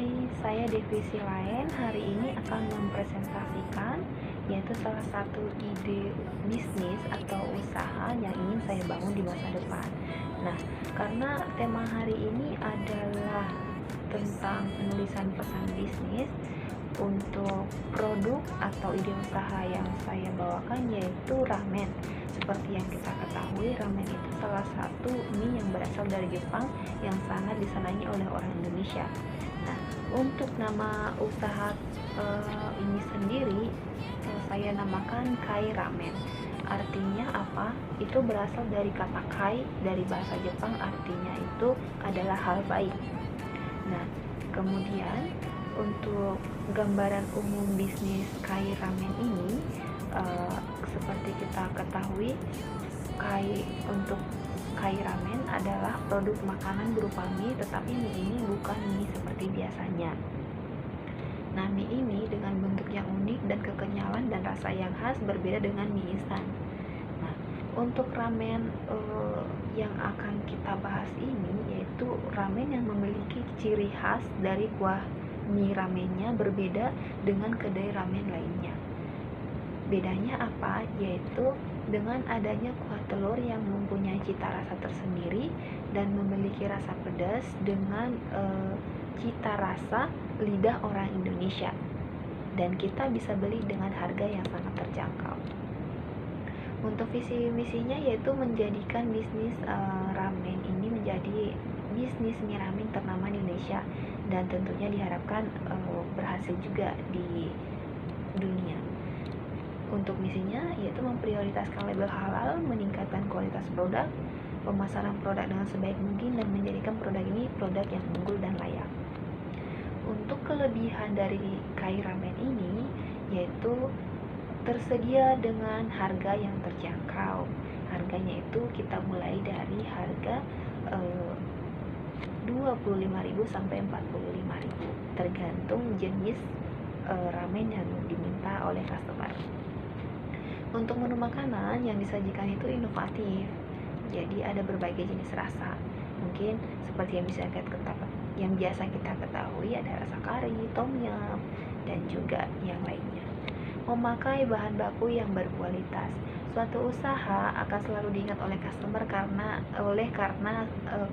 Hai, saya divisi lain hari ini akan mempresentasikan yaitu salah satu ide bisnis atau usaha yang ingin saya bangun di masa depan. Nah, karena tema hari ini adalah tentang penulisan pesan bisnis untuk produk atau ide usaha yang saya bawakan yaitu ramen. Seperti yang kita ketahui, ramen itu salah satu mie yang berasal dari Jepang yang sangat disenangi oleh orang Indonesia. Nah, untuk nama usaha ini sendiri saya namakan Kai Ramen. Artinya apa? Itu berasal dari kata kai dari bahasa Jepang, artinya itu adalah hal baik. Nah, kemudian untuk gambaran umum bisnis Kai Ramen ini, seperti kita ketahui, untuk Kai Ramen adalah produk makanan berupa mie, tetapi mie ini bukan mie seperti biasanya. Nah, mie ini dengan bentuk yang unik dan kekenyalan dan rasa yang khas berbeda dengan mie instan. Nah, untuk ramen yang akan kita bahas ini yaitu ramen yang memiliki ciri khas dari kuah mie ramennya berbeda dengan kedai ramen lainnya. Bedanya apa? Yaitu dengan adanya kuah telur yang mempunyai cita rasa tersendiri dan memiliki rasa pedas dengan cita rasa lidah orang Indonesia, dan kita bisa beli dengan harga yang sangat terjangkau. Untuk visi misinya yaitu menjadikan bisnis ramen ini menjadi bisnis mie ramen ternama di Indonesia, dan tentunya diharapkan berhasil juga di dunia. Untuk misinya yaitu memprioritaskan label halal, meningkatkan kualitas produk, pemasaran produk dengan sebaik mungkin, dan menjadikan produk ini produk yang unggul dan layak. Untuk kelebihan dari Kai Ramen ini yaitu tersedia dengan harga yang terjangkau. Harganya itu kita mulai dari harga 25.000 sampai 45.000 tergantung jenis ramen yang diminta oleh customer. Untuk menu makanan yang disajikan itu inovatif, jadi ada berbagai jenis rasa. Mungkin seperti yang biasa kita ketahui, ada rasa kari, tom yum, dan juga yang lainnya. Memakai bahan baku yang berkualitas. Suatu usaha akan selalu diingat oleh customer karena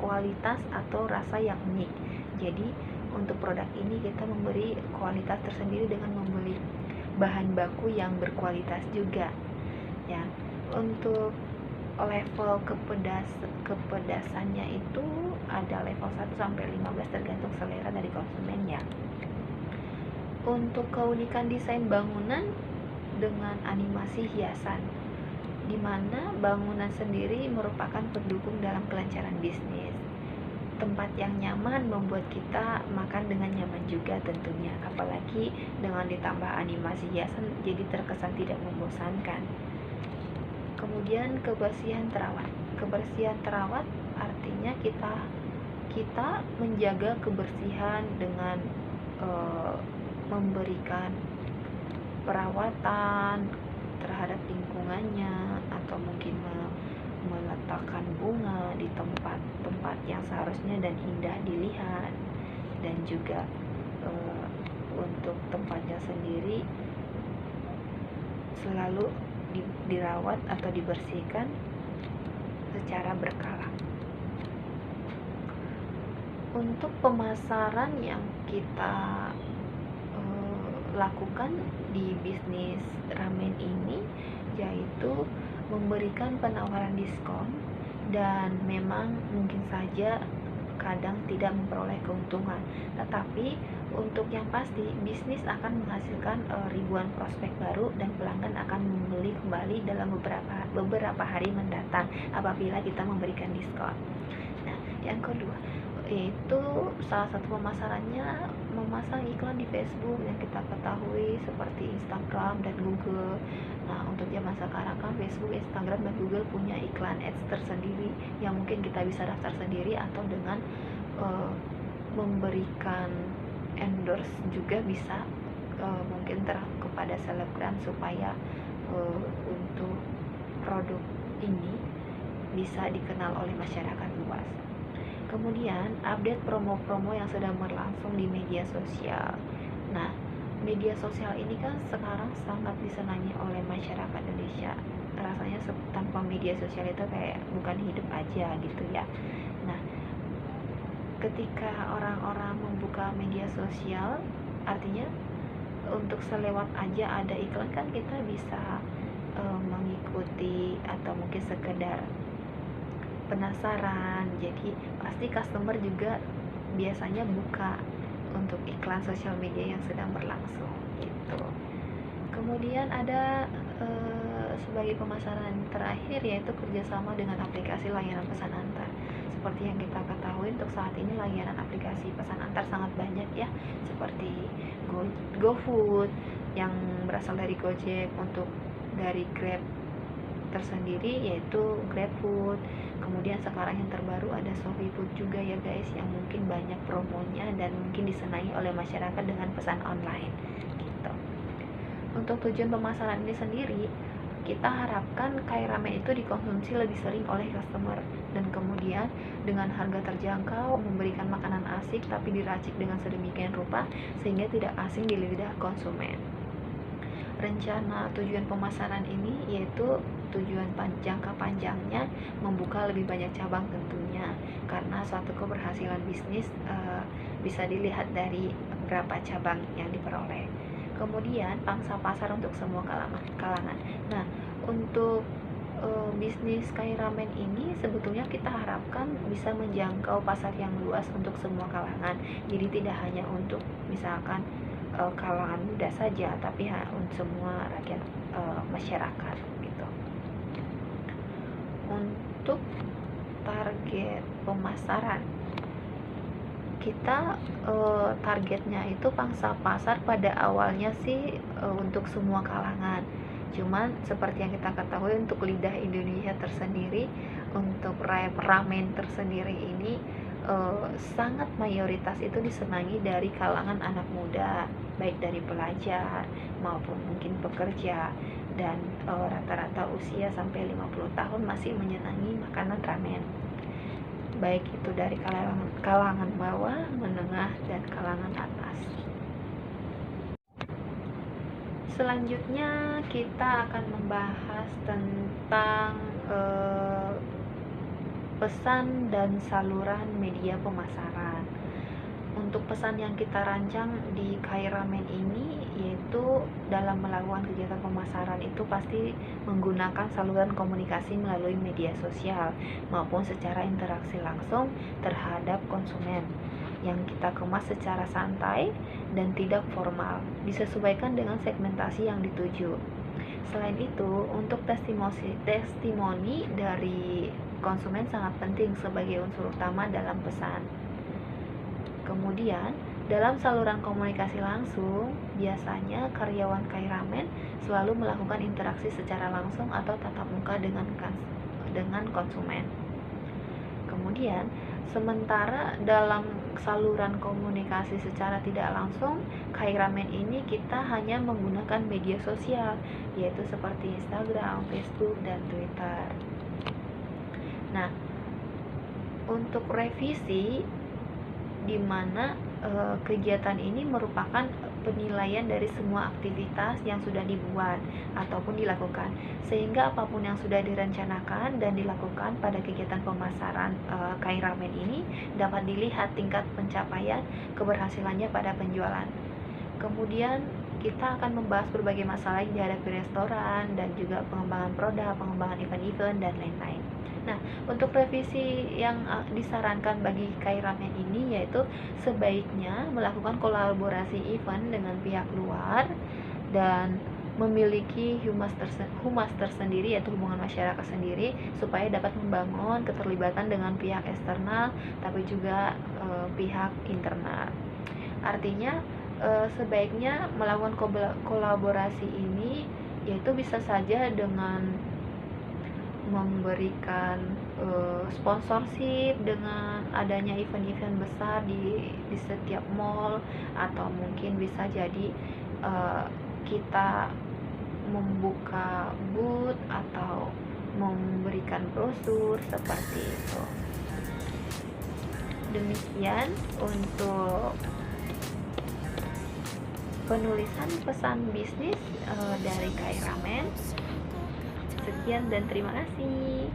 kualitas atau rasa yang unik. Jadi untuk produk ini kita memberi kualitas tersendiri dengan membeli bahan baku yang berkualitas juga. Ya, untuk level kepedasannya itu ada level 1 sampai 15 tergantung selera dari konsumennya. Untuk keunikan desain bangunan dengan animasi hiasan, di mana bangunan sendiri merupakan pendukung dalam kelancaran bisnis. Tempat yang nyaman membuat kita makan dengan nyaman juga tentunya, apalagi dengan ditambah animasi hiasan jadi terkesan tidak membosankan. Kemudian kebersihan terawat. Kebersihan terawat artinya kita menjaga kebersihan dengan memberikan perawatan terhadap lingkungannya, atau mungkin meletakkan bunga di tempat-tempat yang seharusnya dan indah dilihat, dan juga untuk tempatnya sendiri selalu dirawat atau dibersihkan secara berkala. Untuk pemasaran yang kita lakukan di bisnis ramen ini yaitu memberikan penawaran diskon, dan memang mungkin saja kadang tidak memperoleh keuntungan, tetapi untuk yang pasti bisnis akan menghasilkan ribuan prospek baru, dan pelanggan akan membeli kembali dalam beberapa hari mendatang apabila kita memberikan diskon. Nah, yang kedua yaitu salah satu pemasarannya memasang iklan di Facebook yang kita ketahui seperti Instagram dan Google. Nah, untuk zaman sekarang kan Facebook, Instagram, dan Google punya iklan ads tersendiri yang mungkin kita bisa daftar sendiri, atau dengan memberikan endorse juga bisa, mungkin kepada selebgram supaya untuk produk ini bisa dikenal oleh masyarakat luas. Kemudian update promo-promo yang sedang berlangsung di media sosial. Nah, media sosial ini kan sekarang sangat disenangi oleh masyarakat Indonesia. Rasanya tanpa media sosial itu kayak bukan hidup aja gitu ya. Nah, ketika orang-orang membuka media sosial, artinya untuk selewat aja ada iklan kan kita bisa mengikuti atau mungkin sekedar penasaran. Jadi pasti customer juga biasanya buka untuk iklan sosial media yang sedang berlangsung gitu. Kemudian ada sebagai pemasaran terakhir yaitu kerjasama dengan aplikasi layanan pesan antar. Seperti yang kita ketahui untuk saat ini layanan aplikasi pesan antar sangat banyak ya, seperti GoFood yang berasal dari Gojek, untuk dari Grab tersendiri yaitu GrabFood. Kemudian sekarang yang terbaru ada ShopeeFood juga ya guys, yang mungkin banyak promonya dan mungkin disenangi oleh masyarakat dengan pesan online gitu. Untuk tujuan pemasaran ini sendiri, kita harapkan Kairamen itu dikonsumsi lebih sering oleh customer, dan kemudian dengan harga terjangkau, memberikan makanan asik tapi diracik dengan sedemikian rupa sehingga tidak asing di lidah konsumen. Rencana tujuan pemasaran ini yaitu tujuan jangka panjangnya membuka lebih banyak cabang tentunya, karena suatu keberhasilan bisnis bisa dilihat dari berapa cabang yang diperoleh. Kemudian pangsa pasar untuk semua kalangan. Nah, untuk bisnis Kairamen ini sebetulnya kita harapkan bisa menjangkau pasar yang luas untuk semua kalangan. Jadi tidak hanya untuk misalkan kalangan muda saja, tapi untuk semua rakyat masyarakat gitu. Untuk target pemasaran, kita targetnya itu pangsa pasar pada awalnya sih untuk semua kalangan. Cuman seperti yang kita ketahui untuk lidah Indonesia tersendiri, untuk ramen tersendiri ini sangat mayoritas itu disenangi dari kalangan anak muda, baik dari pelajar maupun mungkin pekerja, dan rata-rata usia sampai 50 tahun masih menyenangi makanan ramen, baik itu dari kalangan bawah, menengah, dan kalangan atas. Selanjutnya kita akan membahas tentang pesan dan saluran media pemasaran. Untuk pesan yang kita rancang di Kairamen ini yaitu dalam melakukan kegiatan pemasaran itu pasti menggunakan saluran komunikasi melalui media sosial maupun secara interaksi langsung terhadap konsumen, yang kita kemas secara santai dan tidak formal, disesuaikan dengan segmentasi yang dituju. Selain itu, untuk testimoni dari konsumen sangat penting sebagai unsur utama dalam pesan. Kemudian, dalam saluran komunikasi langsung, biasanya karyawan Kairamen selalu melakukan interaksi secara langsung atau tatap muka dengan konsumen. Kemudian, sementara dalam saluran komunikasi secara tidak langsung, Kairamen ini kita hanya menggunakan media sosial, yaitu seperti Instagram, Facebook, dan Twitter. Nah, untuk revisi, di mana kegiatan ini merupakan penilaian dari semua aktivitas yang sudah dibuat ataupun dilakukan, sehingga apapun yang sudah direncanakan dan dilakukan pada kegiatan pemasaran Kairamen ini dapat dilihat tingkat pencapaian keberhasilannya pada penjualan. Kemudian kita akan membahas berbagai masalah yang dihadapi restoran dan juga pengembangan produk, pengembangan event-event, dan lain-lain. Nah, untuk revisi yang disarankan bagi Kairamen ini yaitu sebaiknya melakukan kolaborasi event dengan pihak luar dan memiliki humas tersendiri, yaitu hubungan masyarakat sendiri, supaya dapat membangun keterlibatan dengan pihak eksternal tapi juga pihak internal. Artinya sebaiknya melakukan kolaborasi ini yaitu bisa saja dengan memberikan sponsorship dengan adanya event-event besar di setiap mall, atau mungkin bisa jadi kita membuka booth atau memberikan brosur seperti itu. Demikian untuk penulisan pesan bisnis dari Kai Ramen. Sekian dan terima kasih.